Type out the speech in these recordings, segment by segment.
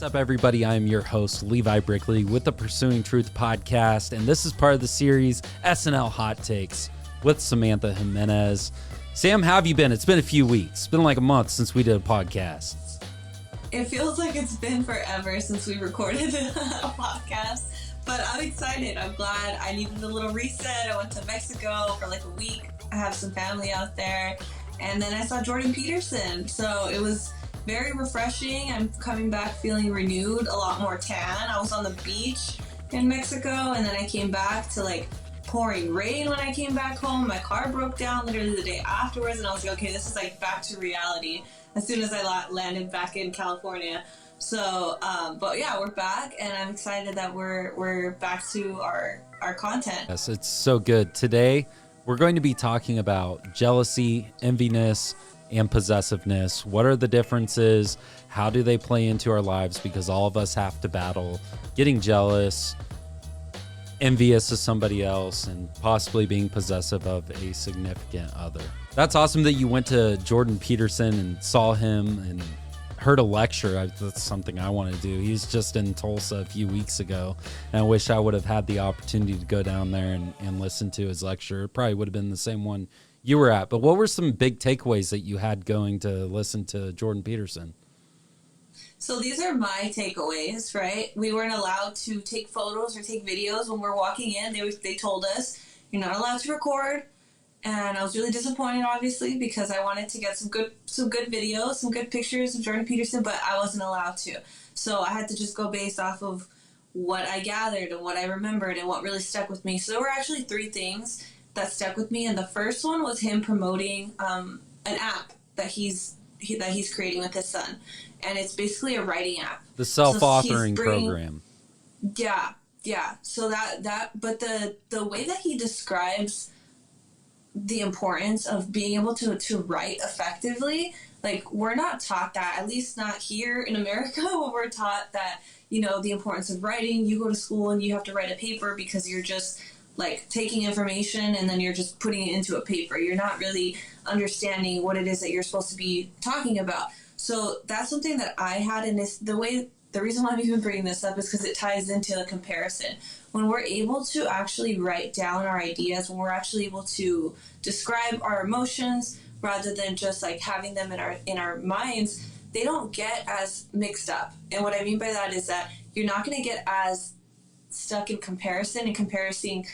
What's up, everybody? I am your host, Levi Brickley, with the Pursuing Truth podcast, and this is part of the series S&L Hot Takes with Samantha Jimenez. Sam, how have you been? It's been a few weeks. It's been like a month since we did a podcast. It feels like it's been forever since we recorded a podcast, but I'm excited. I'm glad. I needed a little reset. I went to Mexico for like a week. I have some family out there, and then I saw Jordan Peterson, so it was very refreshing. I'm coming back feeling renewed, a lot more tan. I was on the beach in Mexico, and then I came back to like pouring rain when I came back home. My car broke down literally the day afterwards, and I was like, okay, this is like back to reality as soon as I landed back in California. So, but yeah, we're back, and I'm excited that we're back to our content. Yes, it's so good. Today, we're going to be talking about jealousy, enviness, and possessiveness. What are the differences? How do they play into our lives? Because all of us have to battle getting jealous, envious of somebody else, and possibly being possessive of a significant other. That's awesome that you went to Jordan Peterson and saw him and heard a lecture. That's something I want to do. He was just in Tulsa a few weeks ago, and I wish I would have had the opportunity to go down there and listen to his lecture. It probably would have been the same one you were at. But what were some big takeaways that you had going to listen to Jordan Peterson? So these are my takeaways, right? We weren't allowed to take photos or take videos when we're walking in. They told us you're not allowed to record, and I was really disappointed, obviously, because I wanted to get some good videos, some good pictures of Jordan Peterson, but I wasn't allowed to. So I had to just go based off of what I gathered and what I remembered and what really stuck with me. So there were actually three things that stuck with me, and the first one was him promoting an app that he's creating with his son, and it's basically a writing app. The self-authoring program. Yeah. So but the way that he describes the importance of being able to write effectively, like, we're not taught that, at least not here in America. We're taught that, the importance of writing. You go to school and you have to write a paper because you're just like taking information and then you're just putting it into a paper. You're not really understanding what it is that you're supposed to be talking about. So that's something that I had, and the reason why I'm even bringing this up is because it ties into the comparison. When we're able to actually write down our ideas, when we're actually able to describe our emotions rather than just like having them in our minds, they don't get as mixed up. And what I mean by that is that you're not going to get as stuck in comparison and comparison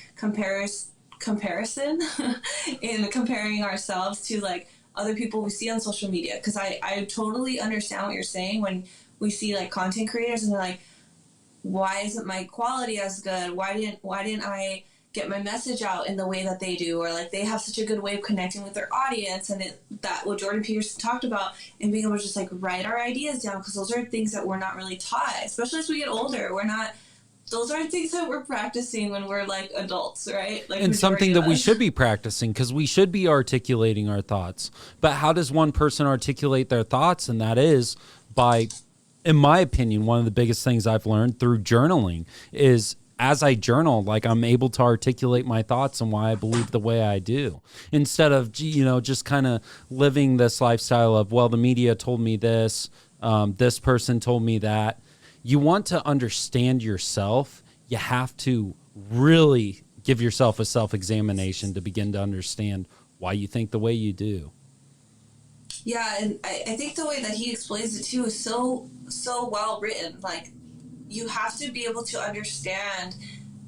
in comparing ourselves to like other people we see on social media. Because I totally understand what you're saying when we see like content creators and they're like, why isn't my quality as good? Why didn't I get my message out in the way that they do? Or like, they have such a good way of connecting with their audience, and that what Jordan Peterson talked about, and being able to just like write our ideas down, because those are things that we're not really taught, especially as we get older. Those aren't things that we're practicing when we're like adults, right? Like, and something that we should be practicing, because we should be articulating our thoughts. But how does one person articulate their thoughts? And that is by, in my opinion, one of the biggest things I've learned through journaling is, as I journal, like, I'm able to articulate my thoughts and why I believe the way I do, instead of, just kind of living this lifestyle of, well, the media told me this, this person told me that. You want to understand yourself. You have to really give yourself a self-examination to begin to understand why you think the way you do. Yeah, and I think the way that he explains it too is so well written. Like, you have to be able to understand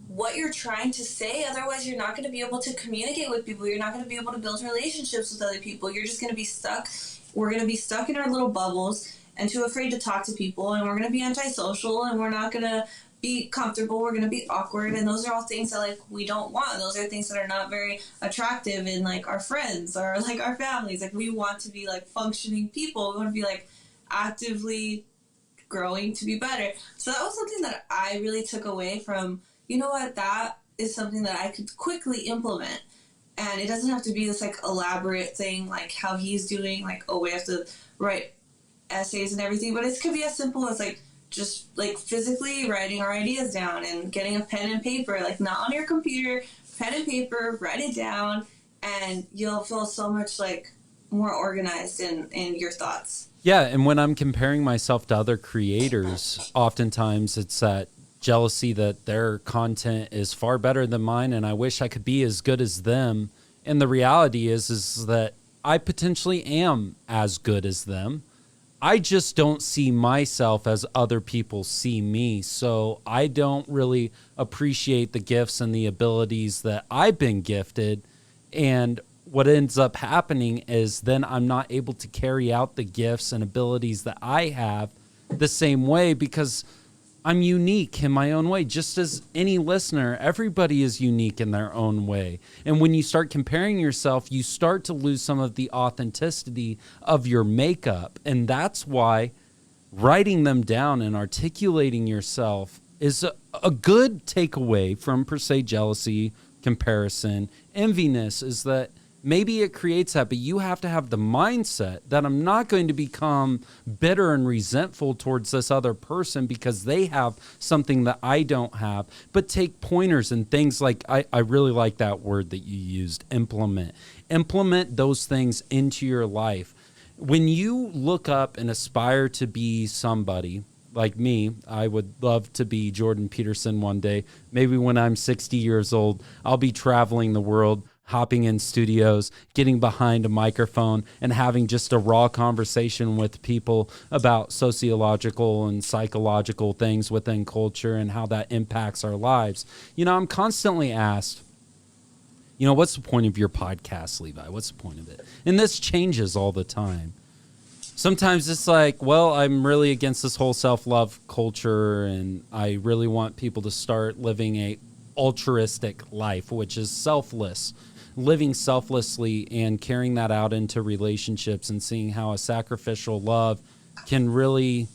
what you're trying to say. Otherwise, you're not going to be able to communicate with people. You're not going to be able to build relationships with other people. You're just going to be stuck. We're going to be stuck in our little bubbles and too afraid to talk to people, and we're going to be antisocial, and we're not going to be comfortable. We're going to be awkward, and those are all things that like we don't want. Those are things that are not very attractive in like our friends or like our families. Like, we want to be like functioning people. We want to be like actively growing to be better. So that was something that I really took away from, that is something that I could quickly implement. And it doesn't have to be this like elaborate thing like how he's doing, like, oh, we have to write essays and everything, but it could be as simple as like just like physically writing our ideas down and getting a pen and paper, like not on your computer, pen and paper, write it down, and you'll feel so much like more organized in your thoughts. Yeah, and when I'm comparing myself to other creators, oftentimes it's that jealousy that their content is far better than mine and I wish I could be as good as them. And the reality is that I potentially am as good as them. I just don't see myself as other people see me. So I don't really appreciate the gifts and the abilities that I've been gifted. And what ends up happening is then I'm not able to carry out the gifts and abilities that I have the same way because I'm unique in my own way. Just as any listener, everybody is unique in their own way. And when you start comparing yourself, you start to lose some of the authenticity of your makeup. And that's why writing them down and articulating yourself is a good takeaway from, per se, jealousy, comparison. Enviness is that maybe it creates that, but you have to have the mindset that I'm not going to become bitter and resentful towards this other person because they have something that I don't have, but take pointers and things like, I really like that word that you used, implement. Implement those things into your life. When you look up and aspire to be somebody, like me, I would love to be Jordan Peterson one day. Maybe when I'm 60 years old, I'll be traveling the world, hopping in studios, getting behind a microphone, and having just a raw conversation with people about sociological and psychological things within culture and how that impacts our lives. You know, I'm constantly asked, you know, what's the point of your podcast, Levi? What's the point of it? And this changes all the time. Sometimes it's like, well, I'm really against this whole self-love culture, and I really want people to start living a altruistic life, which is selfless, living selflessly and carrying that out into relationships and seeing how a sacrificial love can really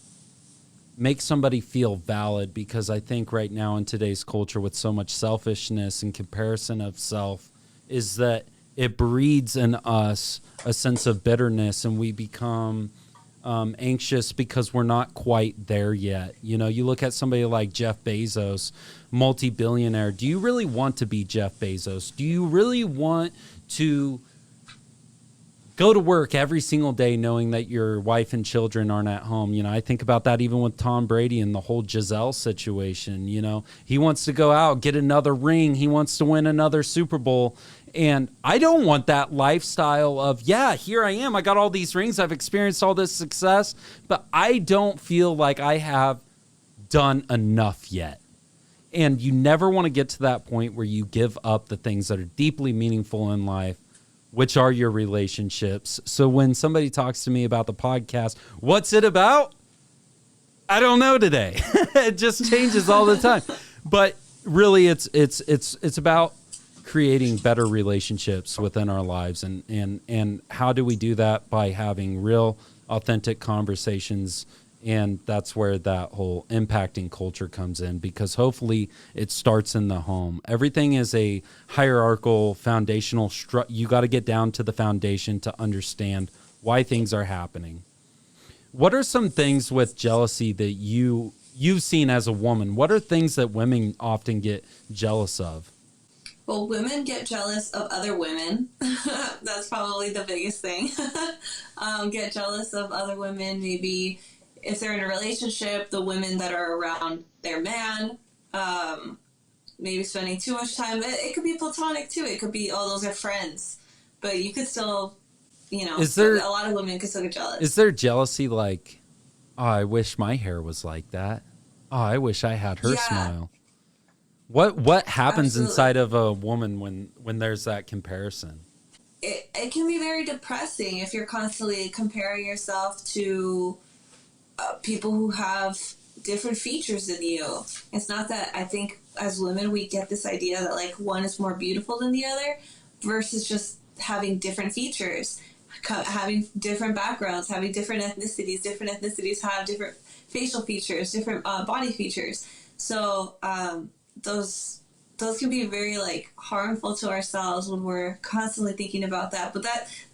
make somebody feel valid. Because I think right now in today's culture with so much selfishness and comparison of self is that it breeds in us a sense of bitterness, and we become anxious because we're not quite there yet. You know, you look at somebody like Jeff Bezos, multi-billionaire. Do you really want to be Jeff Bezos? Do you really want to go to work every single day knowing that your wife and children aren't at home? You know, I think about that even with Tom Brady and the whole Giselle situation. You know, he wants to go out, get another ring. He wants to win another Super Bowl. And I don't want that lifestyle of, yeah, here I am. I got all these rings. I've experienced all this success, but I don't feel like I have done enough yet. And you never want to get to that point where you give up the things that are deeply meaningful in life, which are your relationships. So when somebody talks to me about the podcast, what's it about? I don't know today. It just changes all the time. But really, it's about creating better relationships within our lives, and how do we do that? By having real, authentic conversations. And that's where that whole impacting culture comes in, because hopefully it starts in the home. Everything is a hierarchical, foundational you got to get down to the foundation to understand why things are happening. What are some things with jealousy that you've seen as a woman? What are things that women often get jealous of? Well, women get jealous of other women. That's probably the biggest thing. Get jealous of other women, maybe if they're in a relationship, the women that are around their man, maybe spending too much time. It could be platonic too. It could be, oh, those are friends. But you could still, you know, a lot of women could still get jealous. Is there jealousy like, oh, I wish my hair was like that? Oh, I wish I had her smile. What happens inside of a woman when there's that comparison? It can be very depressing if you're constantly comparing yourself to people who have different features than you. It's not that, I think as women we get this idea that like one is more beautiful than the other, versus just having different features, having different backgrounds, having different ethnicities. Different ethnicities have different facial features, different body features. So those can be very like harmful to ourselves when we're constantly thinking about that. But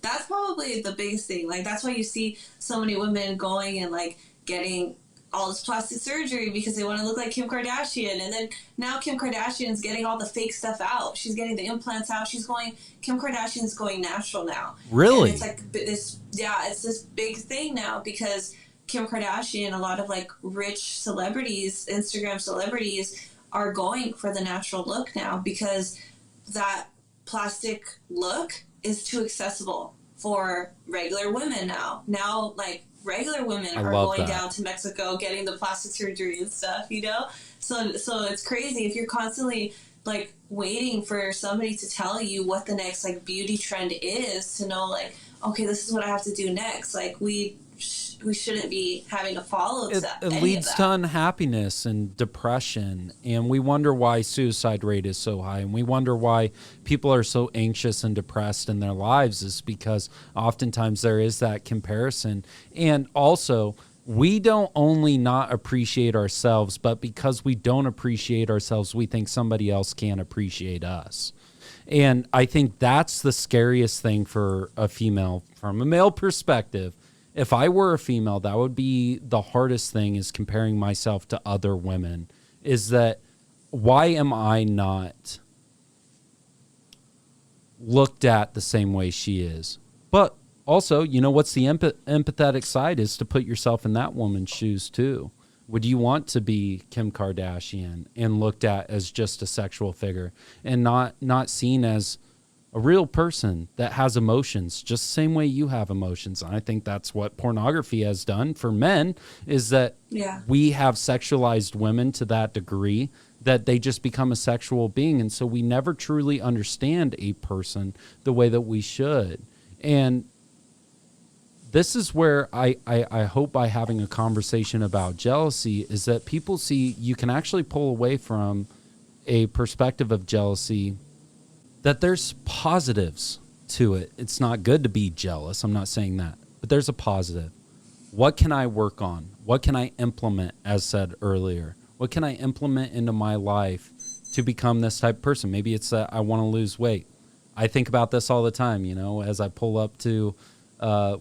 that's probably the biggest thing. Like that's why you see so many women going and like getting all this plastic surgery because they want to look like Kim Kardashian. And then now Kim Kardashian's getting all the fake stuff out. She's getting the implants out. Kim Kardashian's going natural now. Really? And it's like this, yeah, it's this big thing now because Kim Kardashian, a lot of like rich celebrities, Instagram celebrities, are going for the natural look now because that plastic look is too accessible for regular women now. Now, like, regular women are going down to Mexico getting the plastic surgery and stuff, you know? So it's crazy if you're constantly like waiting for somebody to tell you what the next like beauty trend is to know like, okay, this is what I have to do next. Like we shouldn't be having to follow that. It leads to unhappiness and depression, and we wonder why suicide rate is so high, and we wonder why people are so anxious and depressed in their lives is because oftentimes there is that comparison. And also, we don't only not appreciate ourselves, but because we don't appreciate ourselves, we think somebody else can't appreciate us. And I think that's the scariest thing for a female from a male perspective. If I were a female, that would be the hardest thing, is comparing myself to other women. Is that why am I not looked at the same way she is? But also, you know, what's the empathetic side is to put yourself in that woman's shoes too. Would you want to be Kim Kardashian and looked at as just a sexual figure and not seen as a real person that has emotions, just the same way you have emotions? And I think that's what pornography has done for men, is that we have sexualized women to that degree that they just become a sexual being. And so we never truly understand a person the way that we should. And this is where I hope by having a conversation about jealousy is that people see you can actually pull away from a perspective of jealousy, that there's positives to it. It's not good to be jealous. I'm not saying that, but there's a positive. What can I work on? What can I implement, as said earlier? What can I implement into my life to become this type of person? Maybe it's that I want to lose weight. I think about this all the time, you know, as I pull up to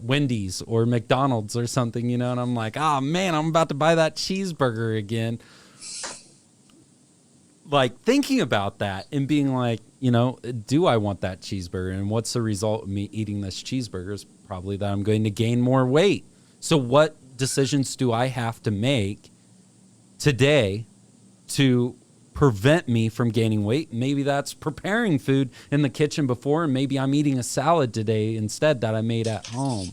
Wendy's or McDonald's or something, you know, and I'm like, oh man, I'm about to buy that cheeseburger again. Like thinking about that and being like, you know, do I want that cheeseburger? And what's the result of me eating this cheeseburger is probably that I'm going to gain more weight. So what decisions do I have to make today to prevent me from gaining weight? Maybe that's preparing food in the kitchen before, and maybe I'm eating a salad today instead that I made at home.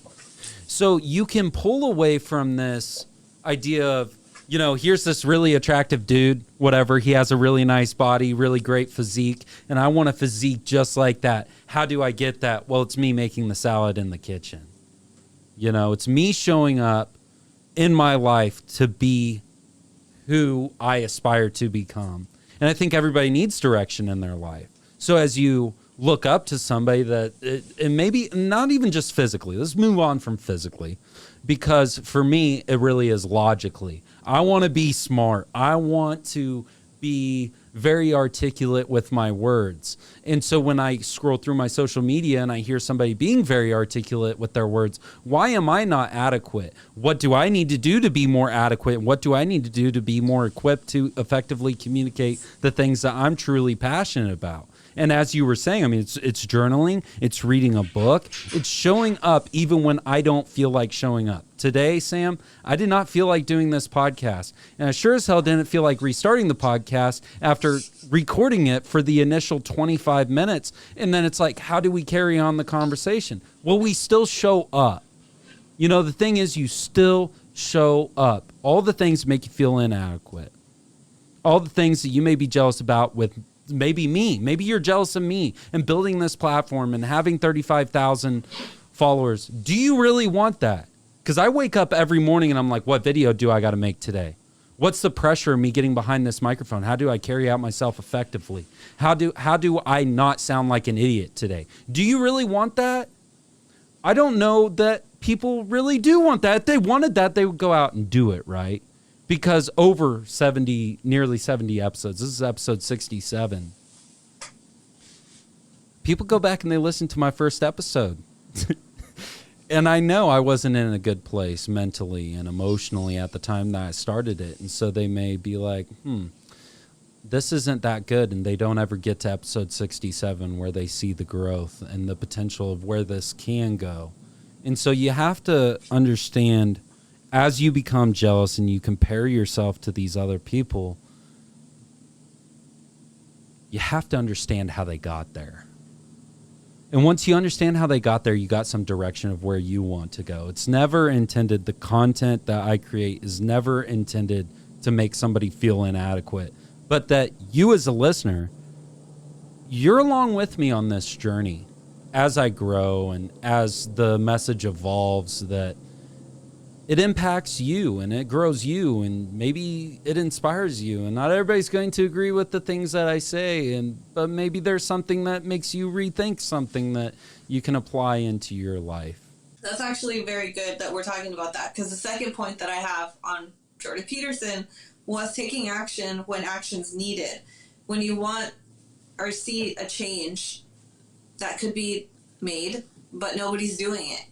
So you can pull away from this idea of, you know, here's this really attractive dude, whatever. He has a really nice body, really great physique, and I want a physique just like that. How do I get that? Well, it's me making the salad in the kitchen. You know, it's me showing up in my life to be who I aspire to become. And I think everybody needs direction in their life. So as you look up to somebody that, and maybe not even just physically, let's move on from physically, because for me, it really is logically. I want to be smart. I want to be very articulate with my words. And so when I scroll through my social media and I hear somebody being very articulate with their words, why am I not adequate? What do I need to do to be more adequate? What do I need to do to be more equipped to effectively communicate the things that I'm truly passionate about? And as you were saying, I mean, it's journaling, it's reading a book, it's showing up even when I don't feel like showing up. Today, Sam, I did not feel like doing this podcast. And I sure as hell didn't feel like restarting the podcast after recording it for the initial 25 minutes. And then it's like, how do we carry on the conversation? Well, we still show up. You know, the thing is, you still show up. All the things make you feel inadequate. All the things that you may be jealous about with maybe me. Maybe you're jealous of me and building this platform and having 35,000 followers. Do you really want that? Because I wake up every morning and I'm like, what video do I got to make today? What's the pressure of me getting behind this microphone? How do I carry out myself effectively? How do I not sound like an idiot today? Do you really want that? I don't know that people really do want that. If they wanted that, they would go out and do it, right? Because over 70, nearly 70 episodes, this is episode 67. People go back and they listen to my first episode. And I know I wasn't in a good place mentally and emotionally at the time that I started it. And so they may be like, this isn't that good. And they don't ever get to episode 67 where they see the growth and the potential of where this can go. And so you have to understand, as you become jealous and you compare yourself to these other people, you have to understand how they got there. And once you understand how they got there, you got some direction of where you want to go. It's never intended, the content that I create is never intended to make somebody feel inadequate, but that you as a listener, you're along with me on this journey as I grow and as the message evolves, that it impacts you and it grows you and maybe it inspires you. And not everybody's going to agree with the things that I say, but maybe there's something that makes you rethink something that you can apply into your life. That's actually very good that we're talking about that, because the second point that I have on Jordan Peterson was taking action when action's needed. When you want or see a change that could be made, but nobody's doing it.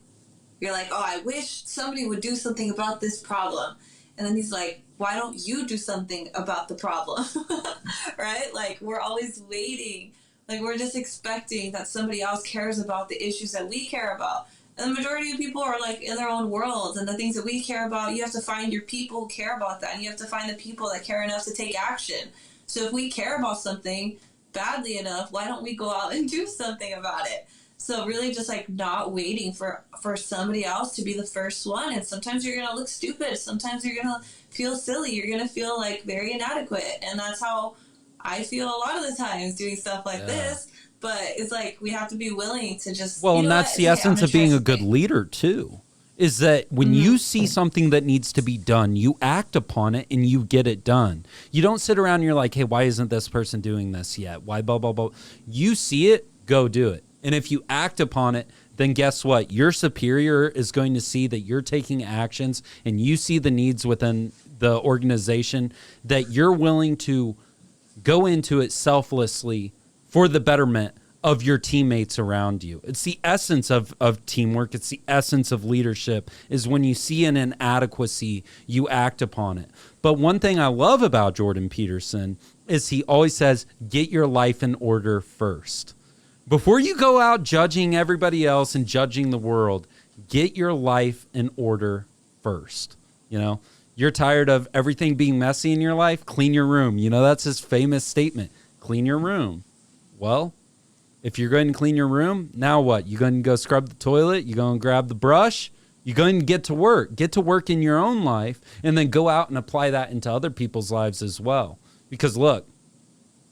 You're like, oh, I wish somebody would do something about this problem. And then he's like, why don't you do something about the problem? Right? Like, we're always waiting. Like, we're just expecting that somebody else cares about the issues that we care about. And the majority of people are like in their own worlds, and the things that we care about, you have to find your people who care about that. And you have to find the people that care enough to take action. So if we care about something badly enough, why don't we go out and do something about it? So really just like not waiting for somebody else to be the first one. And sometimes you're going to look stupid. Sometimes you're going to feel silly. You're going to feel like very inadequate. And that's how I feel a lot of the times doing stuff like this. But it's like we have to be willing to just... Well, and that's the essence of being a good leader too, is that when you see something that needs to be done, you act upon it and you get it done. You don't sit around and you're like, hey, why isn't this person doing this yet? Why blah, blah, blah. You see it, go do it. And if you act upon it, then guess what? Your superior is going to see that you're taking actions and you see the needs within the organization, that you're willing to go into it selflessly for the betterment of your teammates around you. It's the essence of teamwork. It's the essence of leadership, is when you see an inadequacy, you act upon it. But one thing I love about Jordan Peterson is he always says, get your life in order first. Before you go out judging everybody else and judging the world, get your life in order first. You know, you're tired of everything being messy in your life? Clean your room. You know, that's his famous statement. Clean your room. Well, if you're going to clean your room, now what? You're going to go scrub the toilet? You're going to grab the brush? You're going to get to work. Get to work in your own life and then go out and apply that into other people's lives as well. Because look,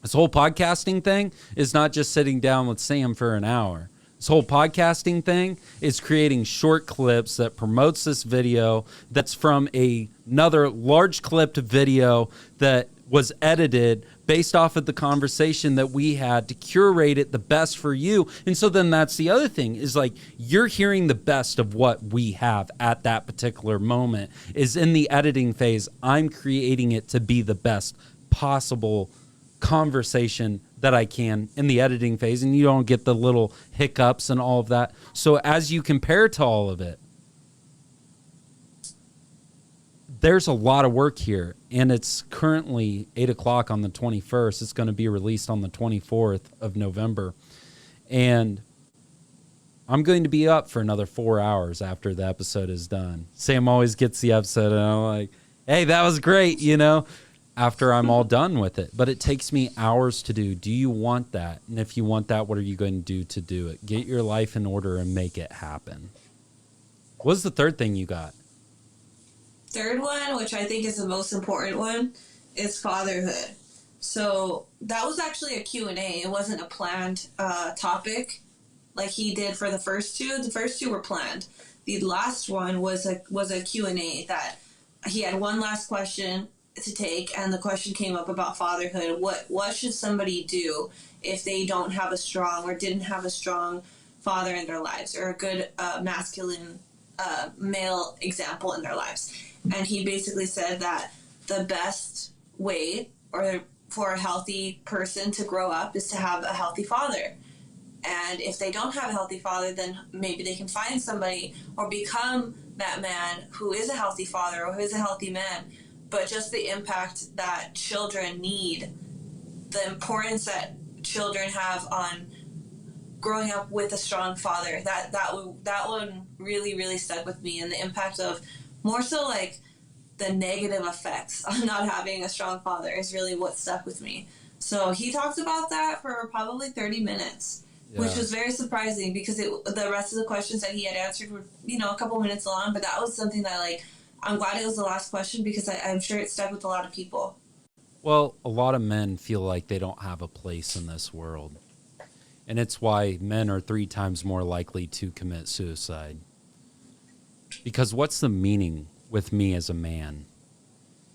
this whole podcasting thing is not just sitting down with Sam for an hour. This whole podcasting thing is creating short clips that promotes this video that's from another large clipped video that was edited based off of the conversation that we had to curate it the best for you. And so then that's the other thing, is like you're hearing the best of what we have at that particular moment. Is in the editing phase, I'm creating it to be the best possible conversation that I can in the editing phase, and you don't get the little hiccups and all of that. So as you compare to all of it, there's a lot of work here, and it's currently 8 o'clock on the 21st. It's going to be released on the 24th of November, and I'm going to be up for another 4 hours after the episode is done. Sam always gets the episode, and I'm like, hey, that was great, you know, after I'm all done with it. But it takes me hours to do. Do you want that? And if you want that, what are you going to do it? Get your life in order and make it happen. What's the third thing you got? Third one, which I think is the most important one, is fatherhood. So that was actually a Q&A. It wasn't a planned topic like he did for the first two. The first two were planned. The last one was a Q&A that he had one last question to take, and the question came up about fatherhood. What should somebody do if they don't have a strong or didn't have a strong father in their lives, or a good masculine male example in their lives? And he basically said that the best way or for a healthy person to grow up is to have a healthy father. And if they don't have a healthy father, then maybe they can find somebody or become that man who is a healthy father or who is a healthy man. But just the impact that children need, the importance that children have on growing up with a strong father, that one really, really stuck with me. And the impact of more so like the negative effects of not having a strong father is really what stuck with me. So he talked about that for probably 30 minutes, which was very surprising because the rest of the questions that he had answered were, a couple minutes long, but that was something that, like, I'm glad it was the last question because I'm sure it stuck with a lot of people. Well, a lot of men feel like they don't have a place in this world. And it's why men are 3 times more likely to commit suicide. Because what's the meaning with me as a man?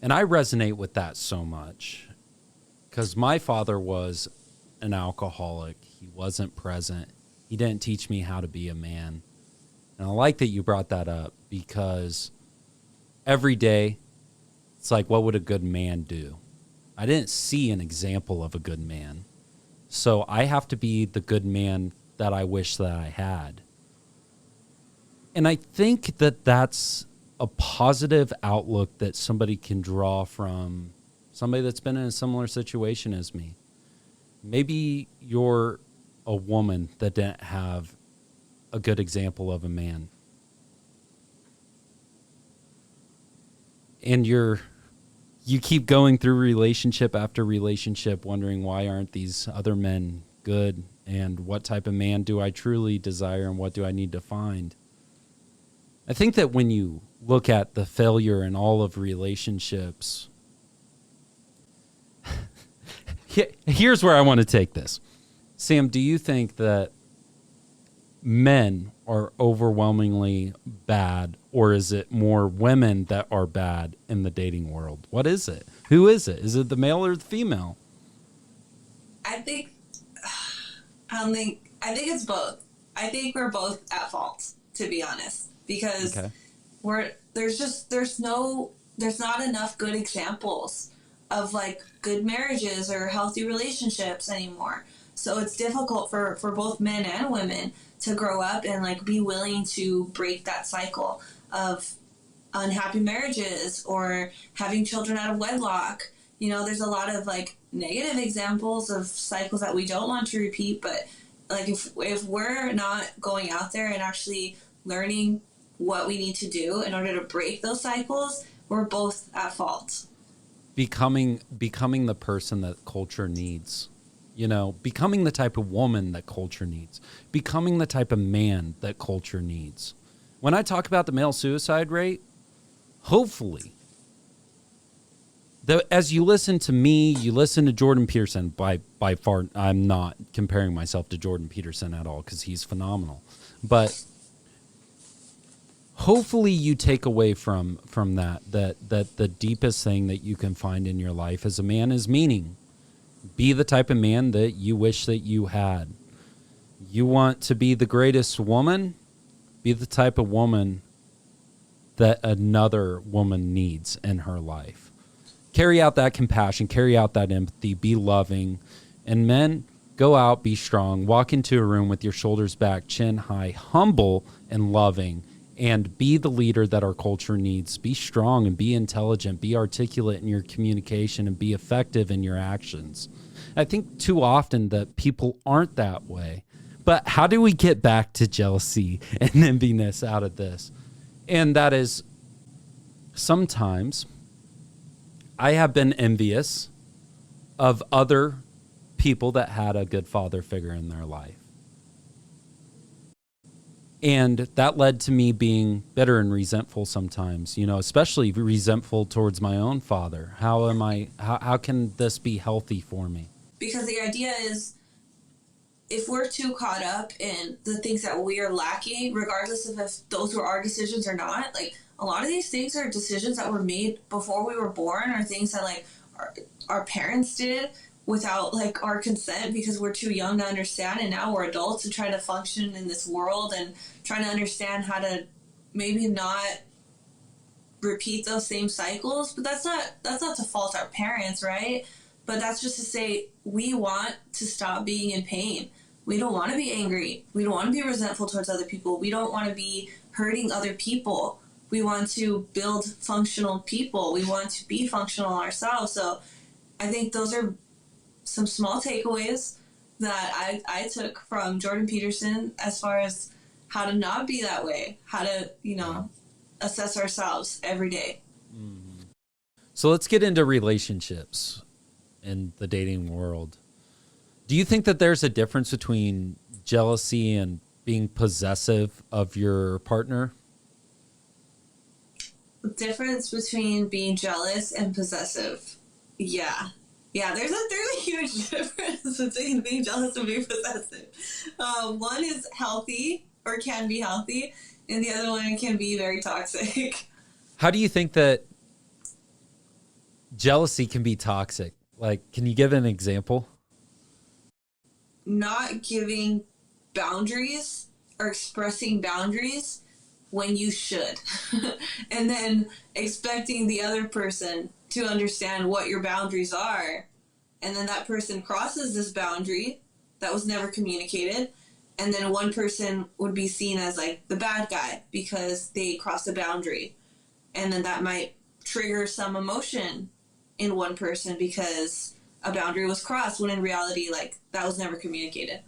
And I resonate with that so much. Because my father was an alcoholic. He wasn't present. He didn't teach me how to be a man. And I like that you brought that up because every day, it's like, what would a good man do? I didn't see an example of a good man. So I have to be the good man that I wish that I had. And I think that that's a positive outlook that somebody can draw from somebody that's been in a similar situation as me. Maybe you're a woman that didn't have a good example of a man. And you keep going through relationship after relationship wondering why aren't these other men good and what type of man do I truly desire and what do I need to find? I think that when you look at the failure in all of relationships, here's where I want to take this. Sam, do you think that men are overwhelmingly bad, or is it more women that are bad in the dating world? What is it? Who is it? Is it the male or the female? I think it's both. I think we're both at fault, to be honest, because there's not enough good examples of like good marriages or healthy relationships anymore. So it's difficult for both men and women to grow up and like be willing to break that cycle of unhappy marriages or having children out of wedlock. There's a lot of like negative examples of cycles that we don't want to repeat, but like if we're not going out there and actually learning what we need to do in order to break those cycles, we're both at fault. Becoming the person that culture needs. Becoming the type of woman that culture needs, becoming the type of man that culture needs. When I talk about the male suicide rate, hopefully, as you listen to me, you listen to Jordan Peterson, by far, I'm not comparing myself to Jordan Peterson at all because he's phenomenal. But hopefully you take away from that the deepest thing that you can find in your life as a man is meaning. Be the type of man that you wish that you had. You want to be the greatest woman? Be the type of woman that another woman needs in her life. Carry out that compassion, carry out that empathy, be loving. And men, go out, be strong, walk into a room with your shoulders back, chin high, humble and loving, and be the leader that our culture needs. Be strong and be intelligent, be articulate in your communication, and be effective in your actions. I think too often that people aren't that way. But how do we get back to jealousy and enviness out of this? And that is, sometimes I have been envious of other people that had a good father figure in their life. And that led to me being bitter and resentful sometimes, especially resentful towards my own father. How can this be healthy for me? Because the idea is, if we're too caught up in the things that we are lacking, regardless of if those were our decisions or not, like a lot of these things are decisions that were made before we were born, or things that like our parents did without like our consent because we're too young to understand, and now we're adults and trying to function in this world and trying to understand how to maybe not repeat those same cycles. But that's not to fault our parents, right? But that's just to say we want to stop being in pain. We don't want to be angry. We don't want to be resentful towards other people. We don't want to be hurting other people. We want to build functional people. We want to be functional ourselves. So I think those are some small takeaways that I took from Jordan Peterson as far as how to not be that way, how to, assess ourselves every day. Mm-hmm. So let's get into relationships in the dating world. Do you think that there's a difference between jealousy and being possessive of your partner? The difference between being jealous and possessive. Yeah. Yeah, there's a huge difference between being jealous and being possessive. One is healthy or can be healthy, and the other one can be very toxic. How do you think that jealousy can be toxic? Like, can you give an example? Not giving boundaries or expressing boundaries when you should. And then expecting the other person to understand what your boundaries are. And then that person crosses this boundary that was never communicated. And then one person would be seen as like the bad guy because they crossed a boundary. And then that might trigger some emotion in one person because a boundary was crossed, when in reality, like, that was never communicated.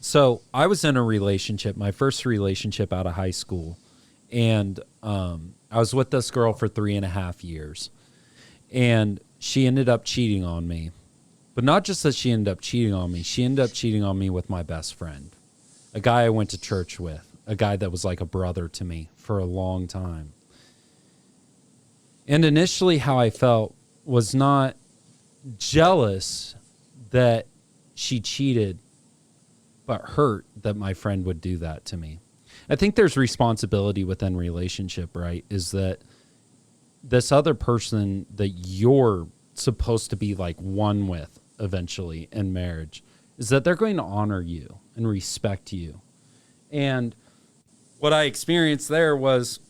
So I was in a relationship, my first relationship out of high school, and I was with this girl for 3.5 years, and she ended up cheating on me. But not just that she ended up cheating on me, she ended up cheating on me with my best friend, a guy I went to church with, a guy that was like a brother to me for a long time. And initially how I felt was not jealous that she cheated, but hurt that my friend would do that to me. I think there's responsibility within relationship, right? Is that this other person that you're supposed to be like one with eventually in marriage, is that they're going to honor you and respect you. And what I experienced there was,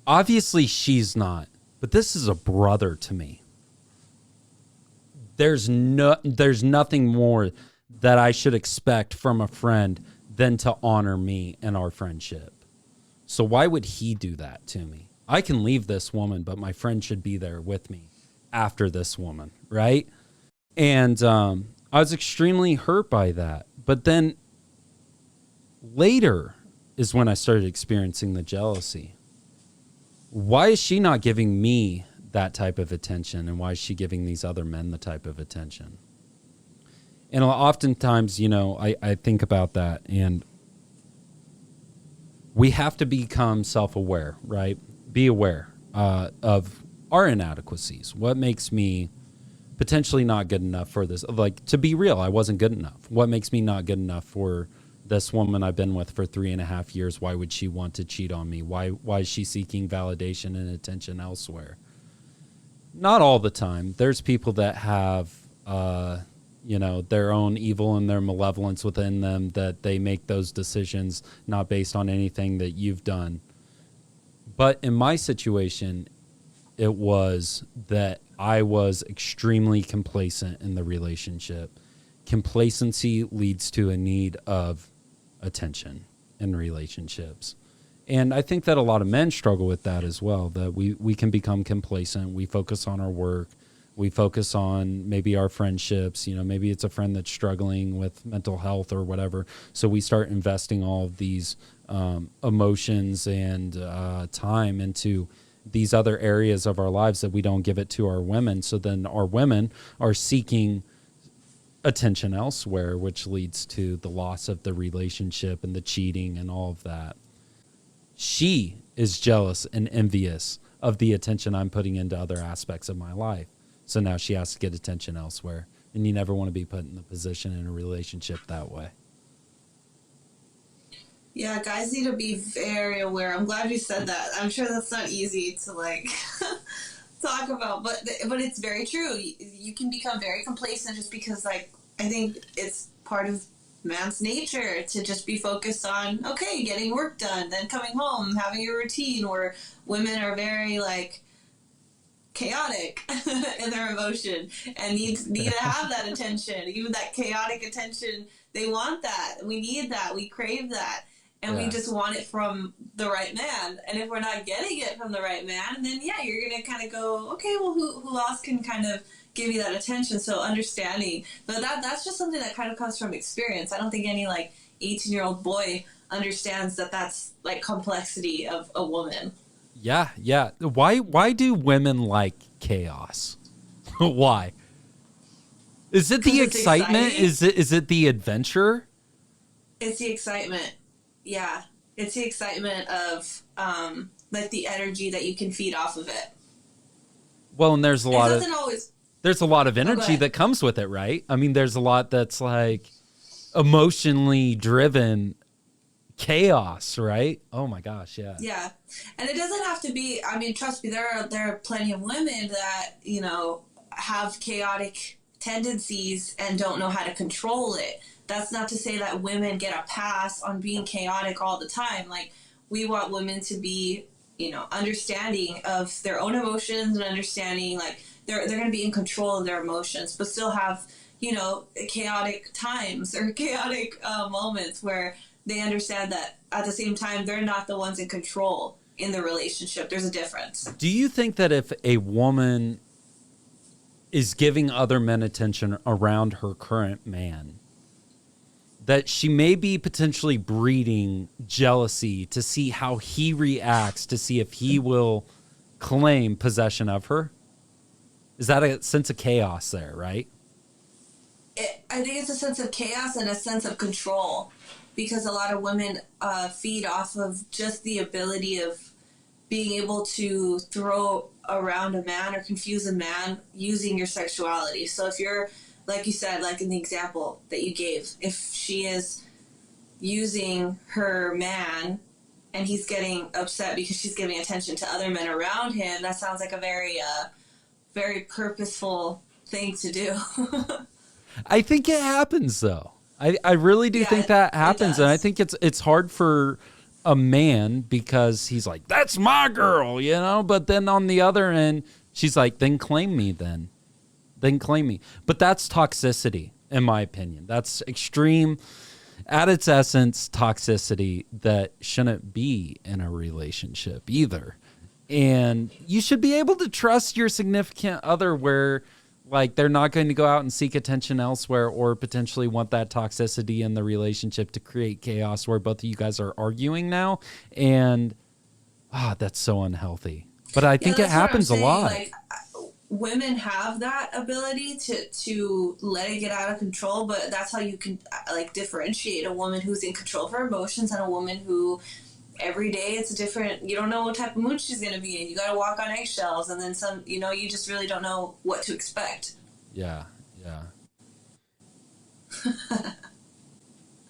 obviously she's not, but this is a brother to me. There's nothing more that I should expect from a friend than to honor me and our friendship. So why would he do that to me? I can leave this woman, but my friend should be there with me after this woman, right? And I was extremely hurt by that. But then later is when I started experiencing the jealousy. Why is she not giving me that type of attention, and why is she giving these other men the type of attention? And oftentimes, I think about that, and we have to become self-aware, right? Be aware of our inadequacies. What makes me potentially not good enough for this? Like, to be real, I wasn't good enough. What makes me not good enough for this woman I've been with for 3.5 years? Why would she want to cheat on me? Why is she seeking validation and attention elsewhere? Not all the time. There's people that have, their own evil and their malevolence within them, that they make those decisions not based on anything that you've done. But in my situation, it was that I was extremely complacent in the relationship. Complacency leads to a need of attention in relationships. And I think that a lot of men struggle with that as well, that we can become complacent. We focus on our work. We focus on maybe our friendships. Maybe it's a friend that's struggling with mental health or whatever. So we start investing all of these emotions and time into these other areas of our lives that we don't give it to our women. So then our women are seeking attention elsewhere, which leads to the loss of the relationship and the cheating and all of that. She is jealous and envious of the attention I'm putting into other aspects of my life. So now she has to get attention elsewhere. And you never want to be put in the position in a relationship that way. Yeah, guys need to be very aware. I'm glad you said that. I'm sure that's not easy to talk about, but it's very true. You can become very complacent just because, I think it's part of man's nature to just be focused on, okay, getting work done, then coming home, having a routine, where women are very chaotic in their emotion and need to have that attention. Even that chaotic attention They want that. We need that. We crave that. And we just want it from the right man. And if we're not getting it from the right man, then yeah, you're going to kind of go, okay, well, who else can kind of give you that attention? So understanding. But that's just something that kind of comes from experience. I don't think any like 18-year-old boy understands that that's like complexity of a woman. Yeah, yeah. Why do women like chaos? Why? Is it the excitement? Is it the adventure? It's the excitement. Yeah. It's the excitement of like the energy that you can feed off of it. Well, and there's a lot of energy ahead. that comes with it, right? I mean, there's a lot that's like emotionally driven chaos, right? Oh my gosh, yeah. Yeah. And it doesn't have to be, I mean, trust me, there are plenty of women that, you know, have chaotic tendencies and don't know how to control it. That's not to say that women get a pass on being chaotic all the time. Like, we want women to be, you know, understanding of their own emotions and understanding, like, they're going to be in control of their emotions, but still have, you know, chaotic times or chaotic moments where they understand that at the same time, they're not the ones in control in the relationship. There's a difference. Do you think that if a woman is giving other men attention around her current man, that she may be potentially breeding jealousy to see how he reacts, to see if he will claim possession of her? Is that a sense of chaos there, right? I think it's a sense of chaos and a sense of control, because a lot of women feed off of just the ability of being able to throw around a man or confuse a man using your sexuality. So if you're, like you said, like in the example that you gave, if she is using her man and he's getting upset because she's giving attention to other men around him, that sounds like a very, very purposeful thing to do. I think it happens, though. I really do think that happens, and I think it's hard for a man because he's like, that's my girl, you know? But then on the other end, she's like, then claim me then. Then claim me. But that's toxicity, in my opinion. That's extreme, at its essence, toxicity that shouldn't be in a relationship either. And you should be able to trust your significant other where, like, they're not going to go out and seek attention elsewhere or potentially want that toxicity in the relationship to create chaos where both of you guys are arguing now. And that's so unhealthy. But I think it happens a lot. Like, women have that ability to let it get out of control, but that's how you can like differentiate a woman who's in control of her emotions and a woman who every day it's a different, you don't know what type of mood she's going to be in. You got to walk on eggshells, and then some, you know, you just really don't know what to expect. Yeah.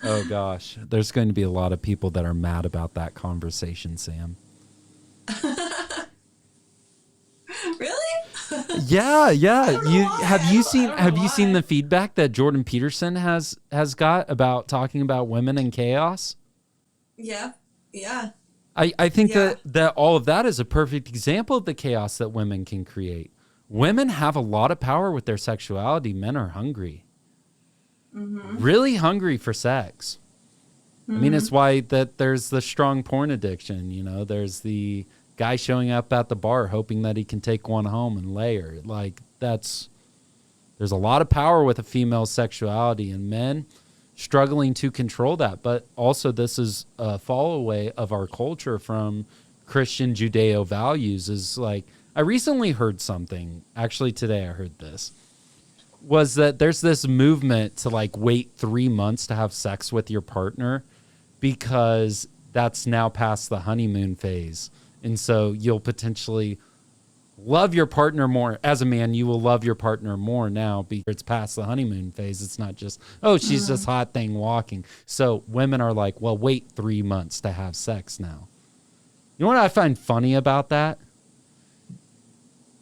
Oh gosh, there's going to be a lot of people that are mad about that conversation, Sam. Really? Yeah. Have you seen the feedback that Jordan Peterson has got about talking about women and chaos? Yeah. I think that all of that is a perfect example of the chaos that women can create. Women have a lot of power with their sexuality. Men are hungry. Mm-hmm. Really hungry for sex. Mm-hmm. I mean, it's why that there's the strong porn addiction. You know, there's the guy showing up at the bar hoping that he can take one home and lay her. Like, there's a lot of power with a female's sexuality, and men struggling to control that. But also, this is a fall away of our culture from Christian Judeo values. Is like, I recently heard something, actually today I heard this, was that there's this movement to like wait 3 months to have sex with your partner because that's now past the honeymoon phase. And so you'll potentially love your partner more. As a man, you will love your partner more now because it's past the honeymoon phase. It's not just, oh, she's this hot thing walking. So women are like, well, wait 3 months to have sex now. You know what I find funny about that?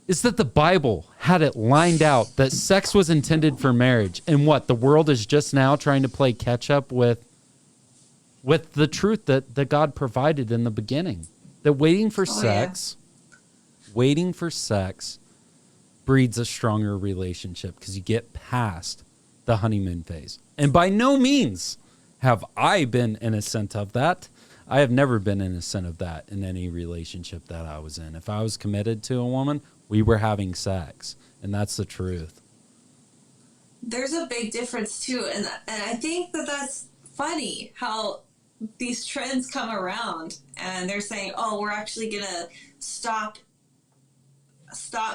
Is that the Bible had it lined out that sex was intended for marriage. And what, the world is just now trying to play catch up with the truth that God provided in the beginning. That waiting for sex breeds a stronger relationship because you get past the honeymoon phase. And by no means have I been innocent of that. I have never been innocent of that in any relationship that I was in. If I was committed to a woman, we were having sex, and that's the truth. There's a big difference too, and I think that's funny how these trends come around and they're saying, oh, we're actually gonna stop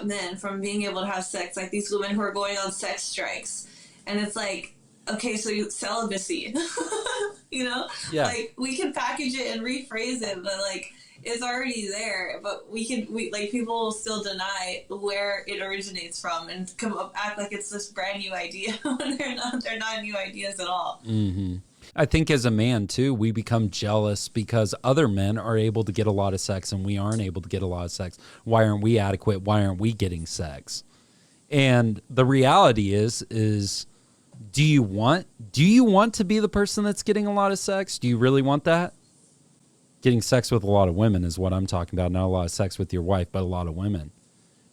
men from being able to have sex, like these women who are going on sex strikes. And it's like, okay, so celibacy. You know? Yeah. Like, we can package it and rephrase it, but like, it's already there. But we like, people will still deny where it originates from and act like it's this brand new idea when they're not new ideas at all. Mm-hmm. I think as a man, too, we become jealous because other men are able to get a lot of sex and we aren't able to get a lot of sex. Why aren't we adequate? Why aren't we getting sex? And the reality is do you want to be the person that's getting a lot of sex? Do you really want that? Getting sex with a lot of women is what I'm talking about. Not a lot of sex with your wife, but a lot of women.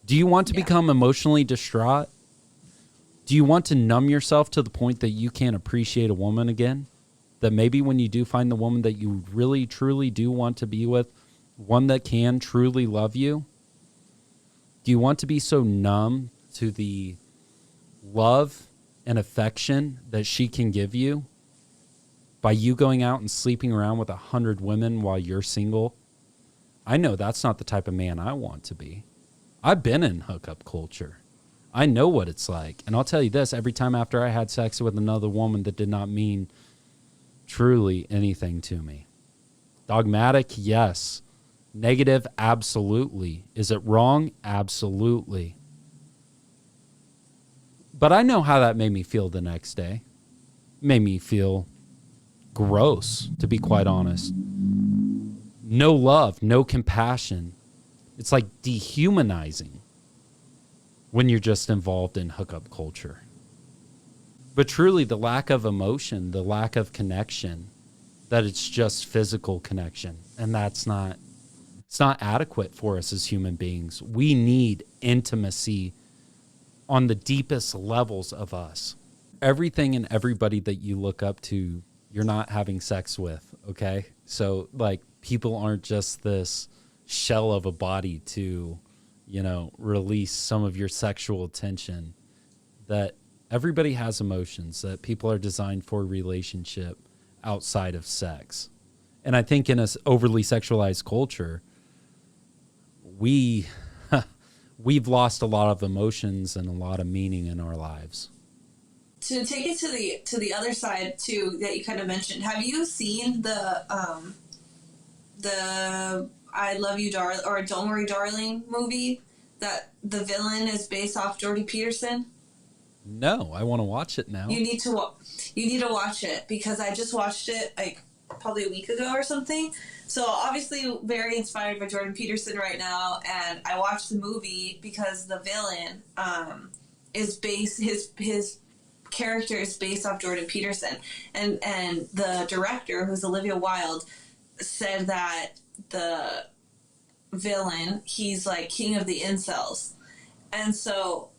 Do you want to become emotionally distraught? Do you want to numb yourself to the point that you can't appreciate a woman again? That maybe when you do find the woman that you really, truly do want to be with, one that can truly love you, do you want to be so numb to the love and affection that she can give you by you going out and sleeping around with 100 women while you're single? I know that's not the type of man I want to be. I've been in hookup culture. I know what it's like. And I'll tell you this, every time after I had sex with another woman that did not mean truly anything to me. Dogmatic, yes. Negative, absolutely. Is it wrong? Absolutely. But I know how that made me feel the next day. It made me feel gross, to be quite honest. No love, no compassion. It's like dehumanizing when you're just involved in hookup culture. But truly, the lack of emotion, the lack of connection, that it's just physical connection, and it's not adequate for us as human beings. We need intimacy on the deepest levels of us. Everything and everybody that you look up to, you're not having sex with, okay? So, like, people aren't just this shell of a body to, release some of your sexual attention. That everybody has emotions, that people are designed for a relationship outside of sex. And I think in an overly sexualized culture, we've lost a lot of emotions and a lot of meaning in our lives. To take it to the other side too, that you kind of mentioned, have you seen the I Love You, Darling, or Don't Worry, Darling movie that the villain is based off Jordan Peterson? No, I want to watch it now. You need to watch it because I just watched it like probably a week ago or something. So obviously very inspired by Jordan Peterson right now, and I watched the movie because the villain is based his character is based off Jordan Peterson, and the director, who's Olivia Wilde, said that the villain, he's like king of the incels. And so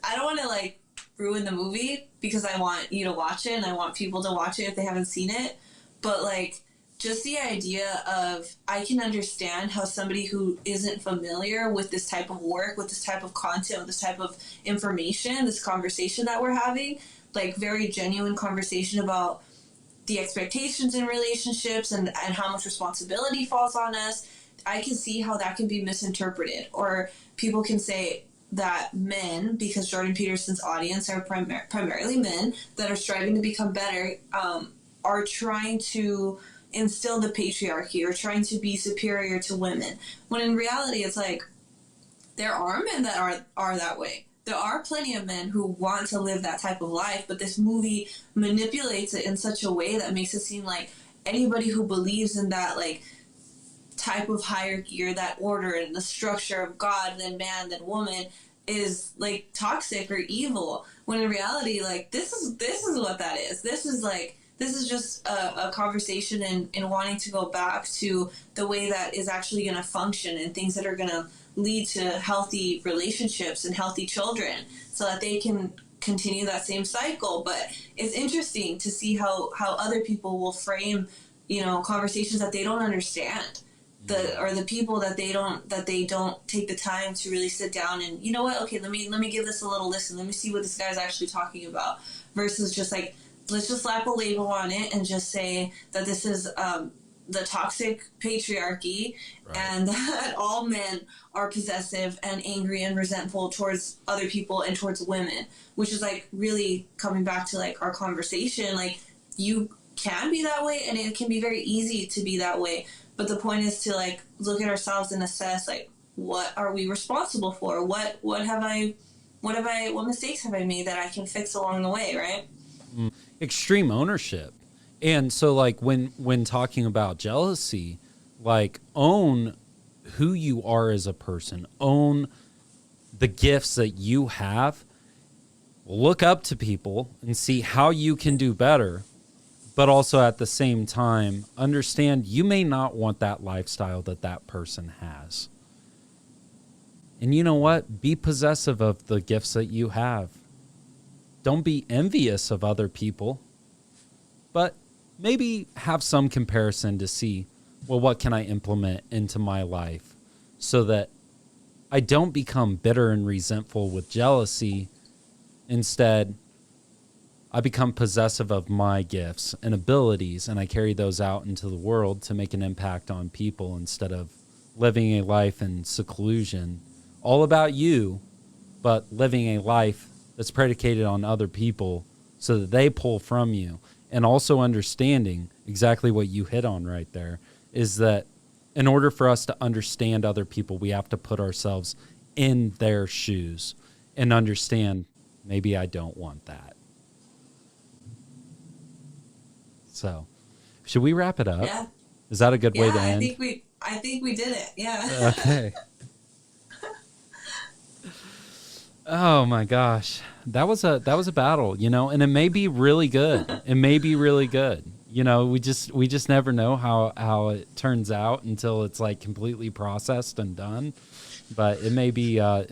I don't want to like ruin the movie because I want you to watch it and I want people to watch it if they haven't seen it, but like just the idea of, I can understand how somebody who isn't familiar with this type of work, with this type of content, with this type of information, this conversation that we're having, like very genuine conversation about the expectations in relationships and how much responsibility falls on us. I can see how that can be misinterpreted, or people can say that men, because Jordan Peterson's audience are primarily men that are striving to become better, are trying to instill the patriarchy or trying to be superior to women. When in reality, it's like, there are men that are that way. There are plenty of men who want to live that type of life, but this movie manipulates it in such a way that makes it seem like anybody who believes in that like type of hierarchy or that order and the structure of God, then man, then woman, is like toxic or evil. When in reality, like this is what that is. This is just a conversation in wanting to go back to the way that is actually going to function and things that are going to lead to healthy relationships and healthy children, so that they can continue that same cycle. But it's interesting to see how other people will frame, conversations that they don't understand, the people that they don't take the time to really sit down and, you know what, okay, let me give this a little listen, let me see what this guy's actually talking about, versus just like, let's just slap a label on it and just say that this is the toxic patriarchy, right, and that all men are possessive and angry and resentful towards other people and towards women, which is like really coming back to like our conversation. Like, you can be that way and it can be very easy to be that way. But the point is to like look at ourselves and assess, like, what are we responsible for? What mistakes have I made that I can fix along the way, right? Extreme ownership. And so like when talking about jealousy, like, own who you are as a person, own the gifts that you have, look up to people and see how you can do better. But also at the same time, understand you may not want that lifestyle that person has. And you know what? Be possessive of the gifts that you have. Don't be envious of other people, but maybe have some comparison to see, well, what can I implement into my life so that I don't become bitter and resentful with jealousy. Instead, I become possessive of my gifts and abilities, and I carry those out into the world to make an impact on people instead of living a life in seclusion, all about you, but living a life that's predicated on other people so that they pull from you. And also understanding exactly what you hit on right there is that in order for us to understand other people, we have to put ourselves in their shoes and understand, maybe I don't want that. So, should we wrap it up? Yeah. Is that a good way to end? I think we did it. Yeah. Okay. Oh my gosh. That was a battle, and it may be really good. It may be really good. We just never know how it turns out until it's like completely processed and done. But it may be a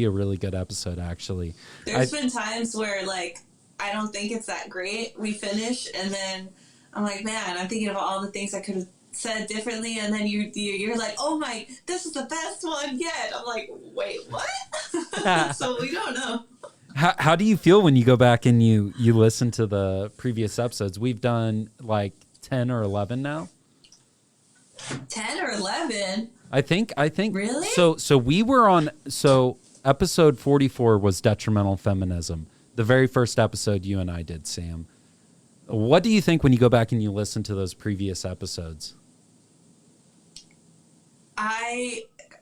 really good episode, actually. There's been times where like I don't think it's that great. We finish and then I'm like, man, I'm thinking of all the things I could have said differently, and then you're like, oh my, this is the best one yet. I'm like, wait, what? So we don't know. How do you feel when you go back and you listen to the previous episodes? We've done like 10 or 11 now. 10 or 11? I think. Really? So we were on. So episode 44 was detrimental feminism. The very first episode you and I did, Sam. What do you think when you go back and you listen to those previous episodes?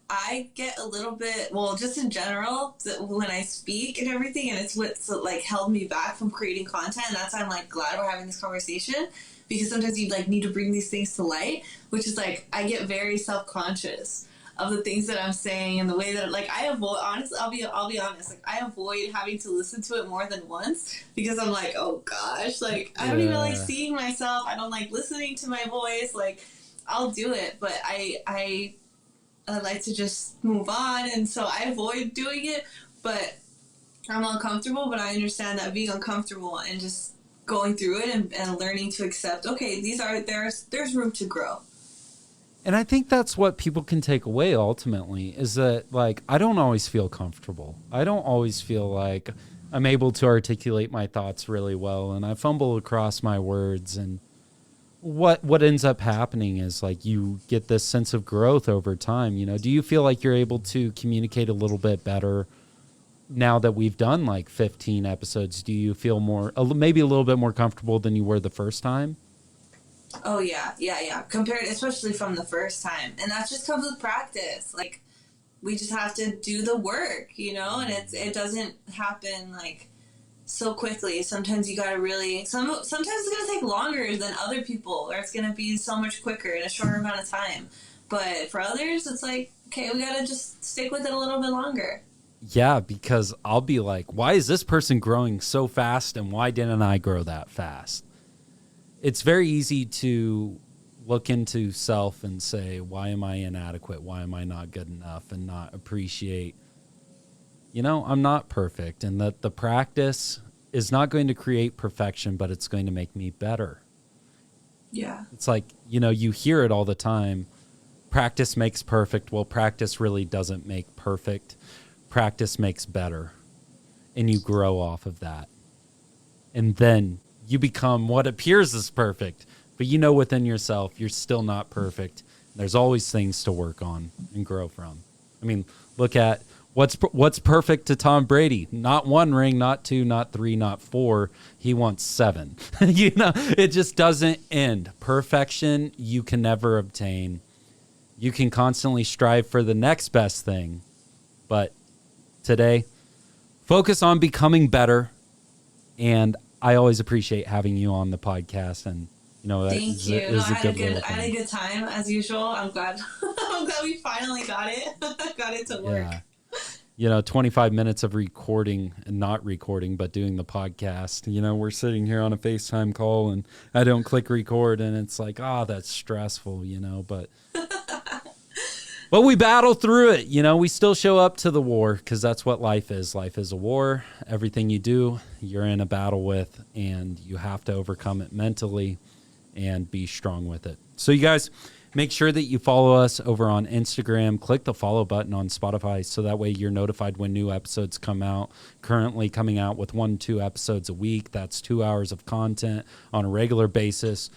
I get a little bit, well, just in general, when I speak and everything, and it's what's like held me back from creating content. And that's why I'm like glad we're having this conversation, because sometimes you like need to bring these things to light, which is like I get very self-conscious of the things that I'm saying and the way that like I avoid, honestly, I'll be honest, like I avoid having to listen to it more than once, because I'm like, oh gosh, like I don't even like seeing myself. I don't like listening to my voice. Like I'll do it, but I like to just move on, and so I avoid doing it, but I'm uncomfortable. But I understand that being uncomfortable and just going through it and learning to accept, okay, there's room to grow. And I think that's what people can take away ultimately, is that like I don't always feel comfortable. I don't always feel like I'm able to articulate my thoughts really well, and I fumble across my words. And what ends up happening is like you get this sense of growth over time. Do you feel like you're able to communicate a little bit better now that we've done like 15 episodes? Do you feel maybe a little bit more comfortable than you were the first time? Oh yeah. Compared, especially from the first time, and that just comes with practice. Like we just have to do the work, and it doesn't happen like so quickly. Sometimes you gotta really, sometimes it's gonna take longer than other people, or it's gonna be so much quicker in a shorter amount of time. But for others, it's like, okay, we gotta just stick with it a little bit longer. Yeah, because I'll be like, why is this person growing so fast, and why didn't I grow that fast? It's very easy to look into self and say, why am I inadequate? Why am I not good enough? And not appreciate, I'm not perfect, and that the practice is not going to create perfection, but it's going to make me better. Yeah. It's like, you hear it all the time. Practice makes perfect. Well, practice really doesn't make perfect. Practice makes better. And you grow off of that. And then you become what appears as perfect. But within yourself, you're still not perfect. There's always things to work on and grow from. I mean, look at what's perfect to Tom Brady. Not 1 ring, not 2, not 3, not 4. He wants 7. It just doesn't end. Perfection you can never obtain. You can constantly strive for the next best thing. But today, focus on becoming better. And I always appreciate having you on the podcast. And Thank you. I had a good time as usual. I'm glad. I'm glad we finally got it. Got it to work. Yeah. 25 minutes of recording and not recording, but doing the podcast. We're sitting here on a FaceTime call and I don't click record and it's like, that's stressful, but we battle through it. We still show up to the war because that's what life is. Life is a war. Everything you do, you're in a battle with, and you have to overcome it mentally and be strong with it. So you guys, make sure that you follow us over on Instagram. Click the follow button on Spotify so that way you're notified when new episodes come out. Currently coming out with 1-2 episodes a week. That's 2 hours of content on a regular basis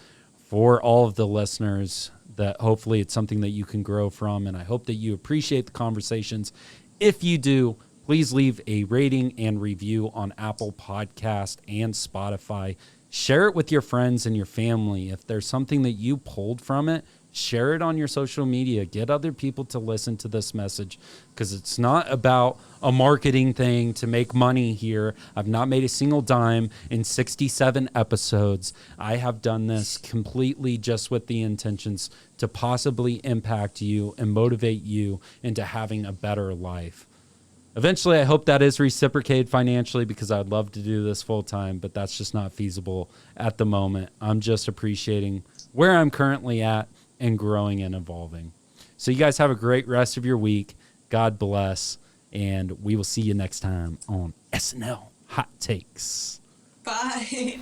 for all of the listeners. That hopefully it's something that you can grow from, and I hope that you appreciate the conversations. If you do, please leave a rating and review on Apple Podcast and Spotify. Share it with your friends and your family. If there's something that you pulled from it, share it on your social media. Get other people to listen to this message because it's not about a marketing thing to make money here. I've not made a single dime in 67 episodes. I have done this completely just with the intentions to possibly impact you and motivate you into having a better life. Eventually, I hope that is reciprocated financially because I'd love to do this full time, but that's just not feasible at the moment. I'm just appreciating where I'm currently at and growing and evolving. So you guys have a great rest of your week. God bless. And we will see you next time on S&L Hot Takes. Bye.